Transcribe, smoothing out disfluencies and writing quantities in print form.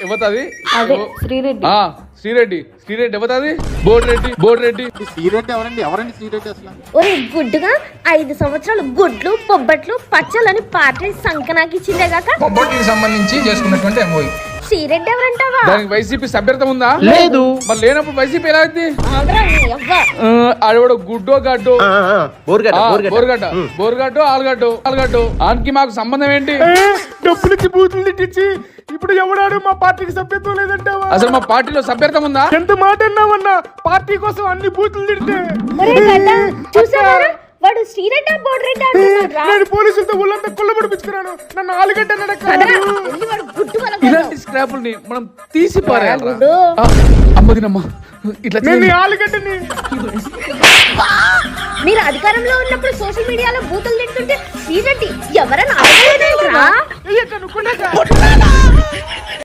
ఎవతది అదే శ్రీరెడ్డి. శ్రీరెడ్డి ఎవతది బోర్డు రెడ్డి శ్రీరెడ్డి ఎవరండి శ్రీరెడ్డి అసలు? ఒరే గుడ్డుగా 5 సంవత్సరాలు గుడ్లు పొబ్బట్లు పచ్చలని పార్టీ సంకనాకి ఇచ్చిందే కాక బొబ్బట్లకు సంబంధించి చేసుకున్నటువంటి ఎంఓయూ. శ్రీరెడ్డి ఎవరంటావా? దానికి వైసీపీ సభ్యర్థం ఉందా? లేదు. మరి లేనప్పుడు వైసీపీ ఎలా అయింది? ఆగ్రా నీ అవ్వ. ఆడవాడు గుడ్డో గడ్డో బోర్గడ్డ బోర్గడ్డో ఆలుగడ్డో ఆనికి మాకు సంబంధం ఏంటి? డబ్బులకి బూతులు తిట్టించి ఇప్పుడు ఎవడాడు మా పార్టీకి సభ్యత్వం లేదంటావా? అసలు మా పార్టీలో సభ్యర్థం ఉందా? ఎంత మాట అన్నావన్నా? పార్టీ కోసం అన్ని బూతులు తిడితే ఒరే గడ్డ చూసావారా? వాడు శ్రీరెడ్డి బోర్రెడ్డి అంటున్నాడు. నేను పోలీసులతో ఊళ్ళంతా కుళ్ళబడిపించుకున్నాను. నన్ను ఆలుగడ్డ వాడు గుడ్డు వల్ల ఇలాంటి స్క్రాపుల్ని మనం తీసి పారేయాలి. గుడ్డు. అమ్మదినమ్మా ఇట్లా నేను ఆలుగడ్డని మీరు అధికారంలో ఉన్నప్పుడు సోషల్ మీడియాలో బూతులు తింటుంటే శ్రీరెడ్డి ఎవరన్నా అడగలేదేంట్రా? కనుక్కున్నాక